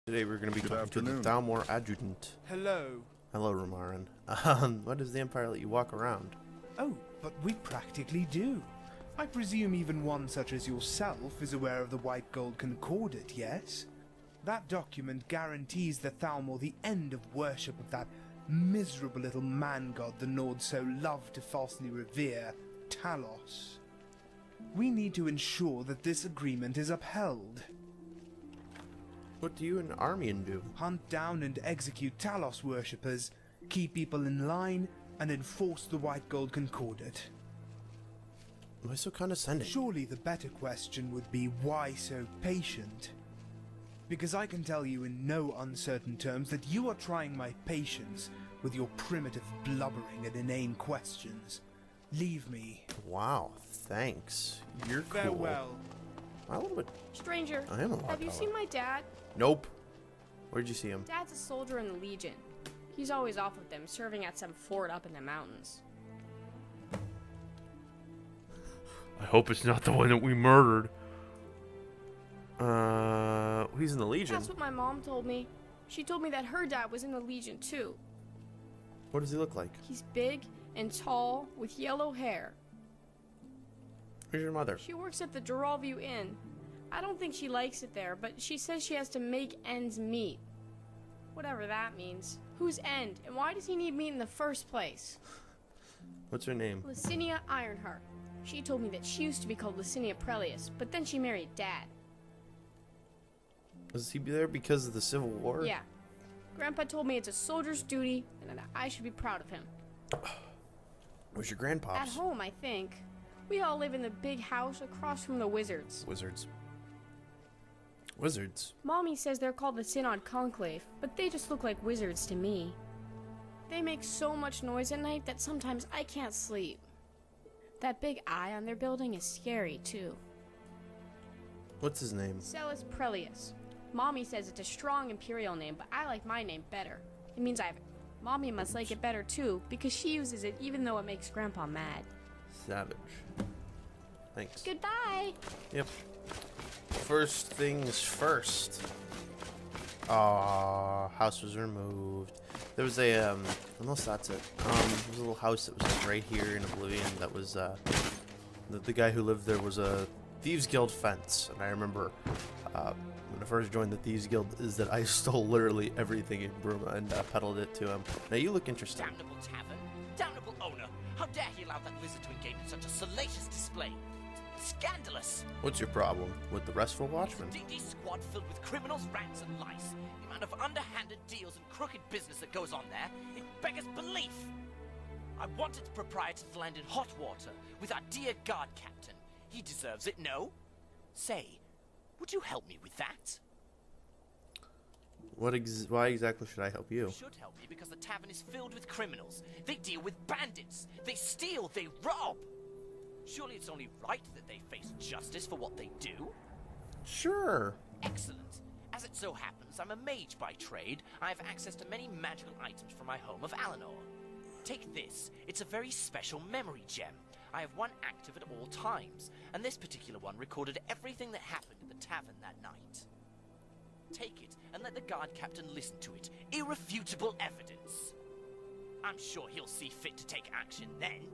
Today we're going to be talking to the Thalmor adjutant. Hello. Hello, Romarin. Why does the Empire let you walk around? Oh, but we practically do. I presume even one such as yourself is aware of the White Gold Concordat, yes? That document guarantees the Thalmor the end of worship of that miserable little man-god the Nords so love to falsely revere, Talos. We need to ensure that this agreement is upheld. What do you and Armian do? Hunt down and execute Talos worshippers, keep people in line, and enforce the White Gold Concordat. Why so condescending? Surely the better question would be, why so patient? Because I can tell you in no uncertain terms that you are trying my patience with your primitive blubbering and inane questions. Leave me. Wow, thanks. You're cool. Farewell. I'm a little bit... Stranger, I am a lot have you taller. seen my dad? Nope. Where'd you see him? Dad's a soldier in the Legion. He's always off with them, serving at some fort up in the mountains. I hope it's not the one that we murdered. He's in the Legion. That's what my mom told me. She told me that her dad was in the Legion too. What does he look like? He's big and tall with yellow hair. Where's your mother? She works at the Duralview Inn. I don't think she likes it there, but she says she has to make ends meet. Whatever that means. Whose end? And why does he need meat in the first place? What's her name? Licinia Ironheart. She told me that she used to be called Licinia Prelius, but then she married Dad. Was he there because of the Civil War? Yeah. Grandpa told me it's a soldier's duty, and that I should be proud of him. Where's your grandpops? At home, I think. We all live in the big house across from the wizards. Wizards. Wizards? Mommy says they're called the Synod Conclave, but they just look like wizards to me. They make so much noise at night that sometimes I can't sleep. That big eye on their building is scary, too. What's his name? Celis Prelius. Mommy says it's a strong imperial name, but I like my name better. It means Mommy must like it better, too, because she uses it even though it makes Grandpa mad. Savage. Thanks. Goodbye! Yep. First things first. House was removed. There was a, unless that's it. There was a little house that was like right here in Oblivion that was, the guy who lived there was a Thieves Guild fence. And I remember, when I first joined the Thieves Guild, is that I stole literally everything in Bruma and peddled it to him. Now you look interesting. Damnable tavern! Damnable owner! How dare he allow that wizard to engage in such a salacious display? Scandalous! What's your problem with the restful watchman? D&D squad filled with criminals, rats, and lice. The amount of underhanded deals and crooked business that goes on there, it beggars belief! I wanted the proprietor to land in hot water with our dear guard captain. He deserves it, no? Say, would you help me with that? Why exactly should I help you? You should help me because the tavern is filled with criminals. They deal with bandits. They steal. They rob. Surely it's only right that they face justice for what they do? Sure. Excellent. As it so happens, I'm a mage by trade. I have access to many magical items from my home of Alinor. Take this. It's a very special memory gem. I have one active at all times, and this particular one recorded everything that happened at the tavern that night. Take it, and let the guard captain listen to it. Irrefutable evidence. I'm sure he'll see fit to take action then.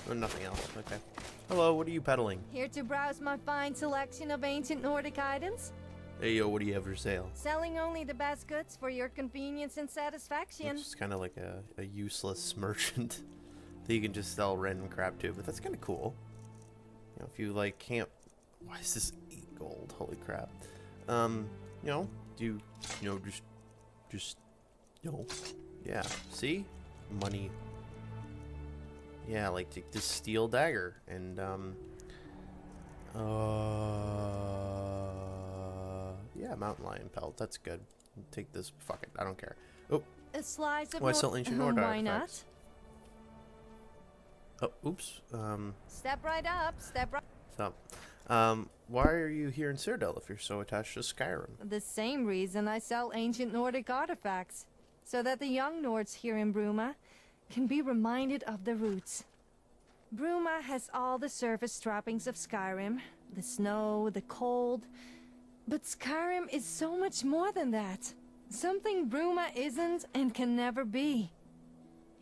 Or nothing else. Okay. Hello, what are you peddling? Here to browse my fine selection of ancient Nordic items. Hey, yo, what do you have for sale? Selling only the best goods for your convenience and satisfaction. It's kind of like a useless merchant that you can just sell random crap to, but that's kind of cool. You know, if you like can't... Why is this 8 gold? Holy crap. You know, do you know, just, you know, yeah, see? Money. Yeah, like take this steel dagger and, yeah, mountain lion pelt, that's good. Take this, fuck it, I don't care. Oh, A slice of why sell ancient Nord Why artifacts? not? Oh, oops, Step right up, step right. so, why are you here in Citadel if you're so attached to Skyrim? The same reason I sell ancient Nordic artifacts. So that the young Nords here in Bruma can be reminded of the roots. Bruma has all the surface trappings of Skyrim. The snow, the cold, But Skyrim is so much more than that. Something Bruma isn't and can never be.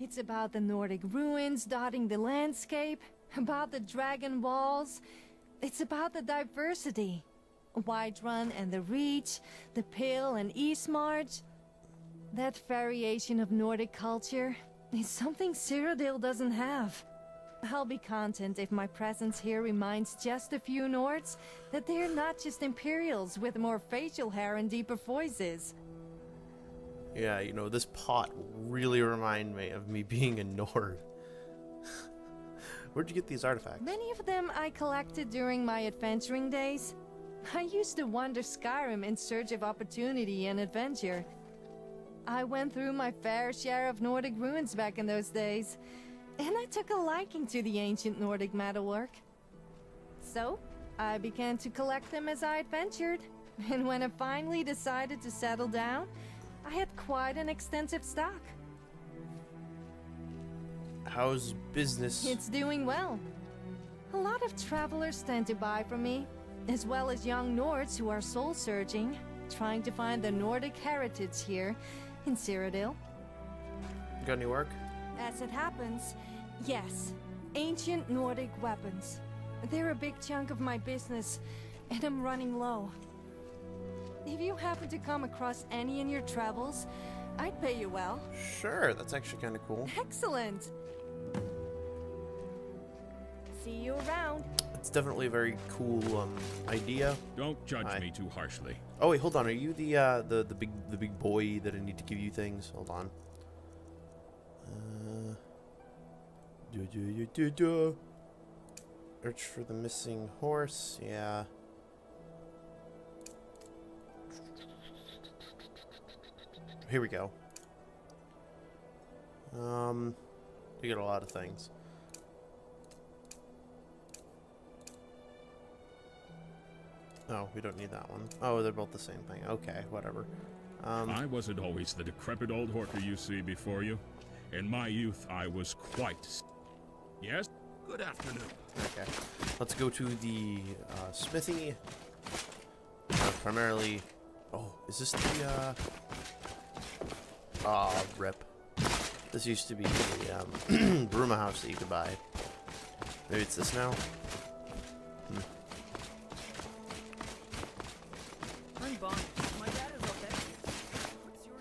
It's about the Nordic ruins dotting the landscape, about the dragon walls. It's about the diversity. Whiterun and the Reach, the Pale and Eastmarch. That variation of Nordic culture is something Cyrodiil doesn't have. I'll be content if my presence here reminds just a few Nords that they're not just Imperials with more facial hair and deeper voices. Yeah, you know, this pot really remind me of me being a Nord. Where'd you get these artifacts? Many of them I collected during my adventuring days. I used to wander Skyrim in search of opportunity and adventure. I went through my fair share of Nordic ruins back in those days, and I took a liking to the ancient Nordic metalwork. So, I began to collect them as I adventured, and when I finally decided to settle down, I had quite an extensive stock. How's business? It's doing well. A lot of travelers tend to buy from me, as well as young Nords who are soul-searching, trying to find the Nordic heritage here in Cyrodiil. Got any work? As it happens, yes. Ancient Nordic weapons. They're a big chunk of my business, and I'm running low. If you happen to come across any in your travels, I'd pay you well. Sure, that's actually kind of cool. Excellent! See you around. It's definitely a very cool idea. Don't judge me too harshly. Oh wait, hold on. Are you the big boy that I need to give you things? Hold on. Search for the missing horse. Yeah. Here we go. We get a lot of things. No, we don't need that one. Oh, they're both the same thing. Okay, whatever. I wasn't always the decrepit old horker you see before you. In my youth, I was quite... Yes? Good afternoon. Okay. Let's go to the smithy. Primarily... Oh, is this the... rip. This used to be the Bruma house that you could buy. Maybe it's this now? I'm Bond. My dad is okay. What's your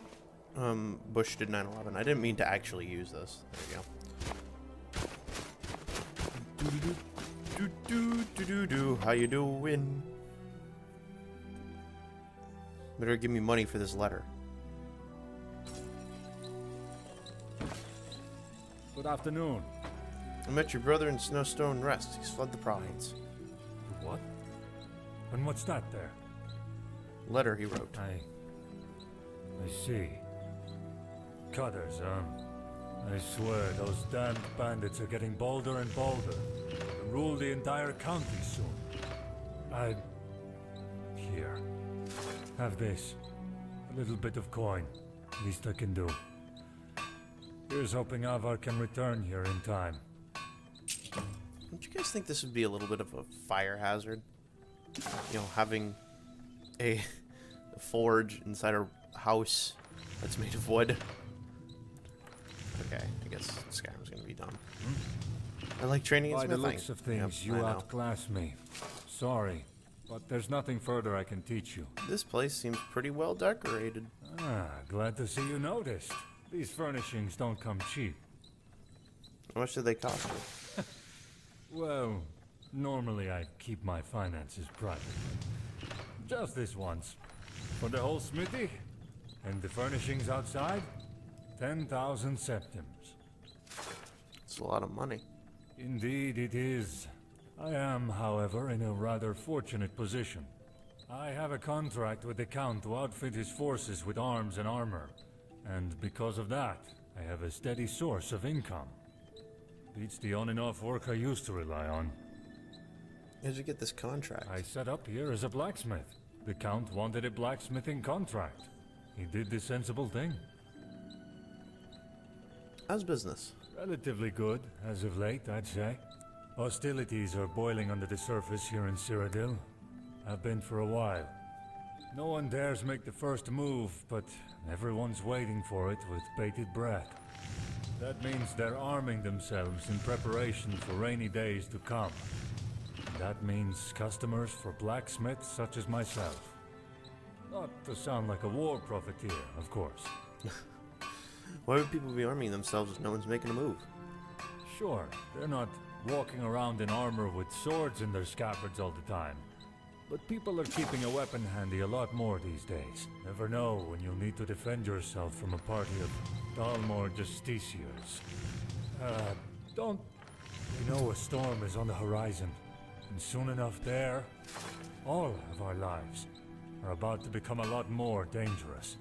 name? Bush did 9/11. I didn't mean to actually use this. There you go. How you doing? Better give me money for this letter. Good afternoon. I met your brother in Snowstone Rest. He's fled the province. What? And what's that there? Letter he wrote. I see. Cutters, huh? I swear, those damned bandits are getting bolder and bolder. They'll rule the entire county soon. Here. Have this. A little bit of coin. Least I can do. Here's hoping Avar can return here in time. Don't you guys think this would be a little bit of a fire hazard? You know, having a forge inside a house that's made of wood. Okay, I guess Skyrim's gonna be dumb. I like training in By the smithing. looks of things, Yep, you I know. outclass me. Sorry, but there's nothing further I can teach you. This place seems pretty well decorated. Glad to see you noticed. These furnishings don't come cheap. How much do they cost you? Well, normally I keep my finances private. Just this once. For the whole smithy? And the furnishings outside? 10,000 septims. It's a lot of money. Indeed it is. I am, however, in a rather fortunate position. I have a contract with the Count to outfit his forces with arms and armor. And because of that, I have a steady source of income. Beats the on and off work I used to rely on. How'd you get this contract? I set up here as a blacksmith. The Count wanted a blacksmithing contract. He did the sensible thing. How's business? Relatively good, as of late, I'd say. Hostilities are boiling under the surface here in Cyrodiil. Have been for a while. No one dares make the first move, but everyone's waiting for it with bated breath. That means they're arming themselves in preparation for rainy days to come. And that means customers for blacksmiths such as myself. Not to sound like a war profiteer, of course. Why would people be arming themselves if no one's making a move? Sure, they're not walking around in armor with swords in their scabbards all the time. But people are keeping a weapon handy a lot more these days. Never know when you'll need to defend yourself from a party of Thalmor justiciars. Don't... You know a storm is on the horizon. And soon enough there, all of our lives are about to become a lot more dangerous.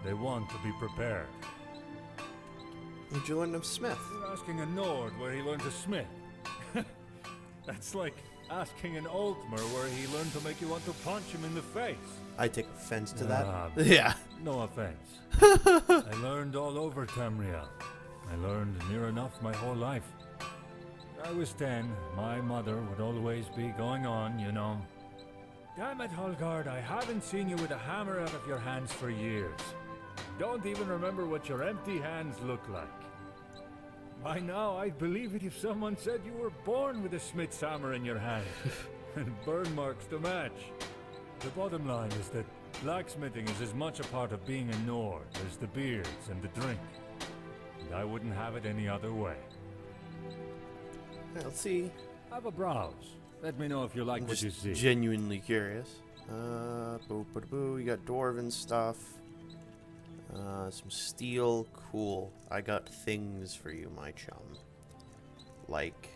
They want to be prepared. Would you learn of Smith? You're asking a Nord where he learned to smith. That's like asking an Altmer where he learned to make you want to punch him in the face. I take offense to that. Yeah. No offense. I learned all over Tamria. I learned near enough my whole life. When I was 10, my mother would always be going on, you know. Damn it, Holgard, I haven't seen you with a hammer out of your hands for years. Don't even remember what your empty hands look like. By now, I'd believe it if someone said you were born with a smith's hammer in your hand. And burn marks to match. The bottom line is that blacksmithing is as much a part of being a Nord as the beards and the drink. And I wouldn't have it any other way. Let's see. Have a browse. Let me know if you like I'm what you just see. genuinely curious. Boo. You got dwarven stuff. Some steel. Cool. I got things for you, my chum. Like.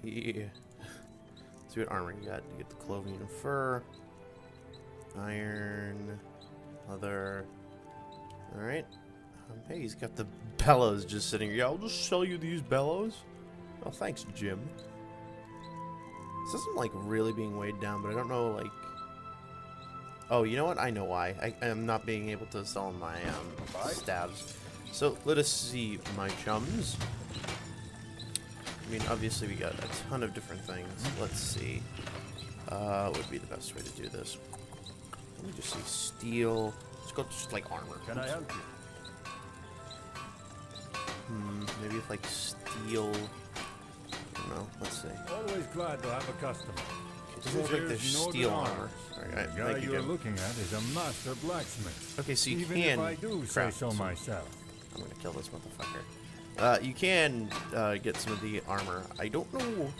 Yeah. See what armor you got. You get the clothing and fur. Iron. Leather. Alright. Hey, he's got the bellows just sitting here. Yeah, I'll just sell you these bellows. Oh, thanks, Jim. This isn't, like, really being weighed down, but I don't know, like... Oh, you know what? I know why. I am not being able to sell my, stabs. So, let us see, my chums. I mean, obviously, we got a ton of different things. Let's see. What would be the best way to do this? Let me just see. Steel. Let's go just, like, armor. Can I help you? Maybe if, like, steel... I don't know. Let's see. Always glad to have a customer. It doesn't look like there's steel armor. Alright, The guy thank you, you're Jim. looking at is a master blacksmith. Okay, so you Even can if I do say craft so some- myself. I'm gonna kill this motherfucker. You can get some of the armor. I don't know.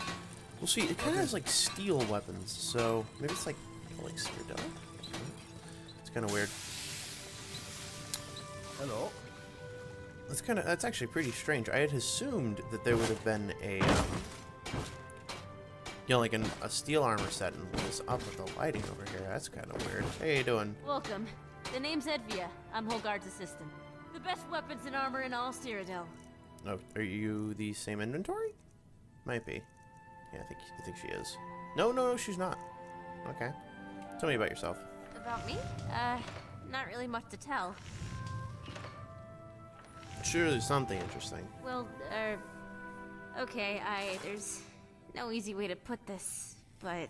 We'll see. It kind of has like steel weapons, so maybe it's like Cyrodiil. It's kind of weird. Hello. That's actually pretty strange. I had assumed that there would have been a like a steel armor set, and what's up with the lighting over here? That's kind of weird. How you doing? Welcome. The name's Edvia. I'm Holgard's assistant. The best weapons and armor in all Cyrodiil. Oh, are you the same inventory? Might be. Yeah, I think she is. No, she's not. Okay. Tell me about yourself. About me? Not really much to tell. Surely something interesting. Well, okay, there's no easy way to put this, but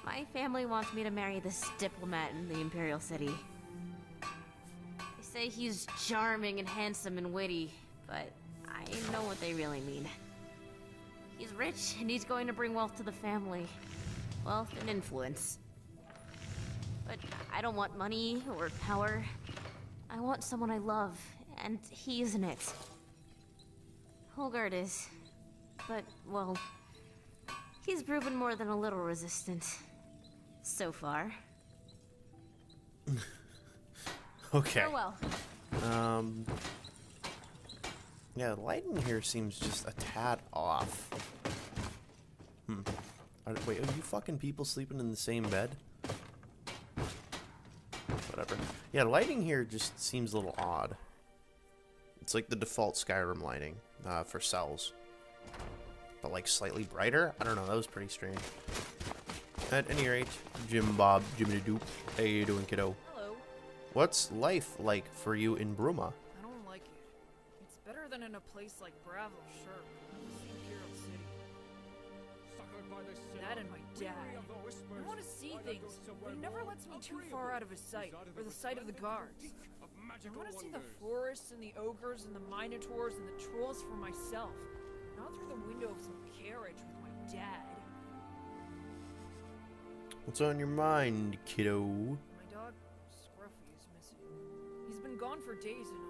my family wants me to marry this diplomat in the Imperial City. They say he's charming and handsome and witty, but I know what they really mean. He's rich, and he's going to bring wealth to the family. Wealth and influence. But I don't want money or power. I want someone I love, and he isn't it. Holgard is. But, well, he's proven more than a little resistant. So far. Okay. Farewell. Yeah, the lighting here seems just a tad off. Wait, are you fucking people sleeping in the same bed? Whatever. Yeah, lighting here just seems a little odd. It's like the default Skyrim lighting for cells. But like slightly brighter? I don't know, that was pretty strange. At any rate, Jimmy Doop. How you doing, kiddo? Hello. What's life like for you in Bruma? I don't like it. It's better than in a place like Bravo, sure. It's the Imperial City. Sucker That and my dad. I want to see things, but he never lets me too far out of his sight, or the sight of the guards. I want to see the forests and the ogres and the minotaurs and the trolls for myself, not through the window of some carriage with my dad. What's on your mind, kiddo? My dog, Scruffy, is missing. He's been gone for days and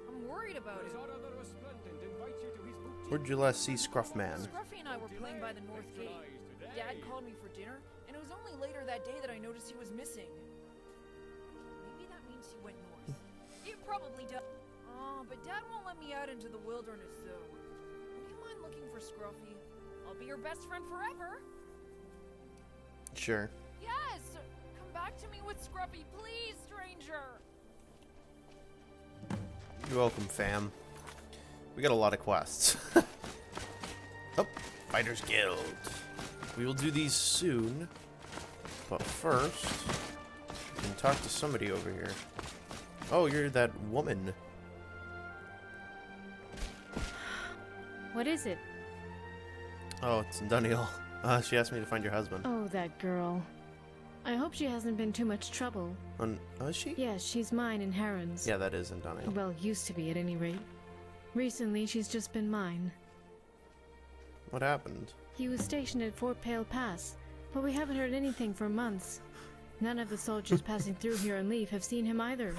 I'm worried about him. Where'd you last see Scruffman? Scruffy and I were playing by the north gate. Dad called me for dinner, and it was only later that day that I noticed he was missing. Maybe that means he went north. It probably does. Oh, but Dad won't let me out into the wilderness, though. Would you mind looking for Scruffy? I'll be your best friend forever. Sure. Yes! Come back to me with Scruffy, please, stranger! You're welcome, fam. We got a lot of quests. Oh, Fighters Guild. We will do these soon. But first, we can talk to somebody over here. Oh, you're that woman. What is it? Oh, it's Daniel. She asked me to find your husband. Oh, that girl. I hope she hasn't been too much trouble. Is she? Yes, she's mine and Heron's. Yeah, that is in Daniel. Well, used to be at any rate. Recently, she's just been mine. What happened? He was stationed at Fort Pale Pass, but we haven't heard anything for months. None of the soldiers passing through here on leave have seen him either.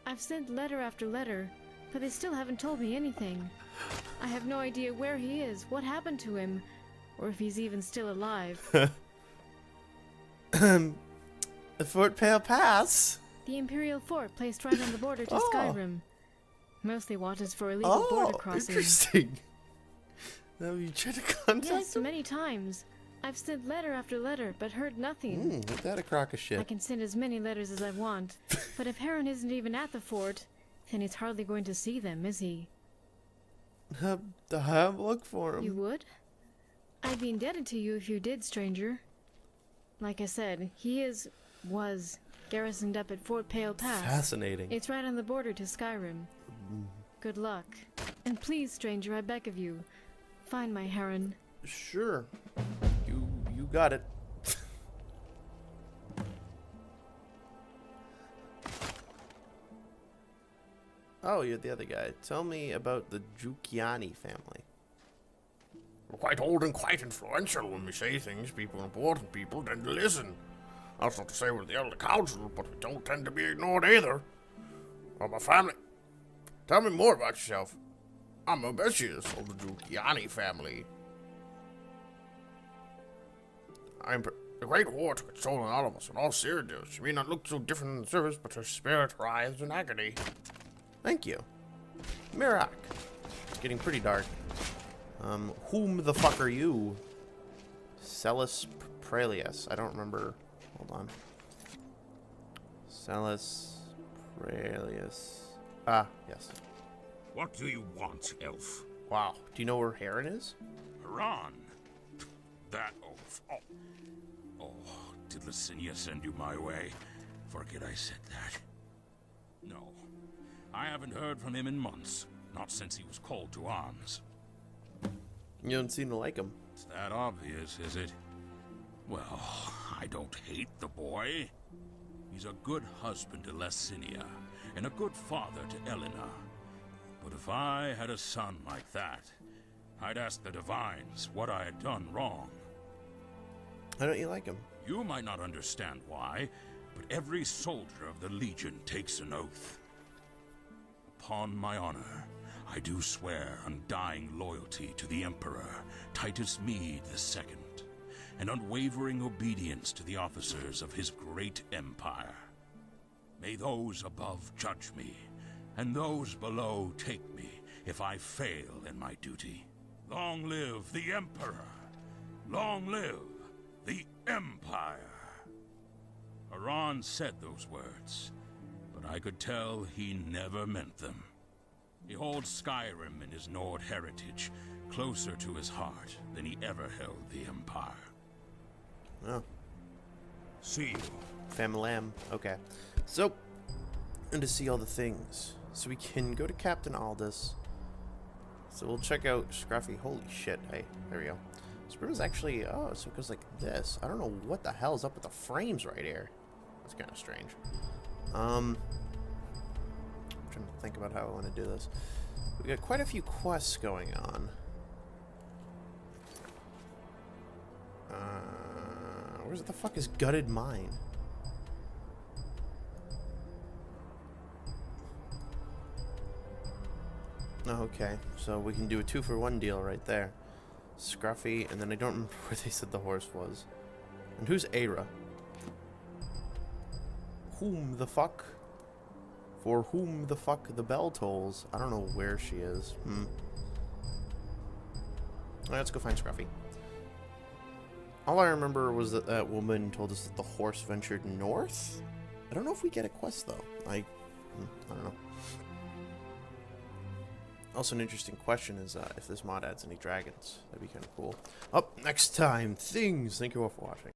I've sent letter after letter, but they still haven't told me anything. I have no idea where he is, what happened to him, or if he's even still alive. The Fort Pale Pass? The Imperial Fort placed right on the border to Skyrim. Mostly watches for illegal Oh, border crossing. interesting. Now you tried to contact Yes, him? many times. I've sent letter after letter, but heard nothing. Ain't that a crock of I shit? can send as many letters as I want, but if Heron isn't even at the fort, then he's hardly going to see them, is he? Have a look for him. You would? I'd be indebted to you if you did, stranger. Like I said, he was garrisoned up at Fort Pale Pass. Fascinating. It's right on the border to Skyrim. Good luck. And please, stranger, I beg of you, find my Heron. Sure. You got it. Oh, you're the other guy. Tell me about the Giuliani family. We're quite old and quite influential. When we say things, important people tend to listen. That's not to say we're the elder council, but we don't tend to be ignored either. Well, my family. Tell me more about yourself. I'm Obesius of the Giuliani family. The Great War took its toll on all of us, and all Ciri does. She may not look so different in the service, but her spirit writhes in agony. Thank you. Mirak. It's getting pretty dark. Whom the fuck are you? Celis Prelius. I don't remember. Hold on. Celis Prelius. Ah, yes. What do you want, elf? Wow. Do you know where Heron is? Haran? That oaf. Oh, did Licinia send you my way? Forget I said that. No. I haven't heard from him in months. Not since he was called to arms. You don't seem to like him. It's that obvious, is it? Well, I don't hate the boy. He's a good husband to Licinia, and a good father to Elena. But if I had a son like that, I'd ask the Divines what I had done wrong. Why don't you like him? You might not understand why, but every soldier of the Legion takes an oath. Upon my honor, I do swear undying loyalty to the Emperor, Titus Mede II, and unwavering obedience to the officers of his great empire. May those above judge me, and those below take me if I fail in my duty. Long live the Emperor! Long live the Empire! Haran said those words, but I could tell he never meant them. He holds Skyrim and his Nord heritage closer to his heart than he ever held the Empire. Oh. See you. Famalam. Okay. So, and to see all the things. So we can go to Captain Aldous. So we'll check out Scruffy. Holy shit. Hey, there we go. Bruma's actually, oh, so it goes like this. I don't know what the hell's up with the frames right here. That's kind of strange. I'm trying to think about how I want to do this. We got quite a few quests going on. Where the fuck is Gutted Mine? Oh, okay, so we can do a 2-for-1 deal right there. Scruffy, and then I don't remember where they said the horse was. And who's Aira? Whom the fuck? For whom the fuck the bell tolls? I don't know where she is. Alright, let's go find Scruffy. All I remember was that that woman told us that the horse ventured north? I don't know if we get a quest, though. I don't know. Also, an interesting question is if this mod adds any dragons. That'd be kind of cool. Up next time, things. Thank you all for watching.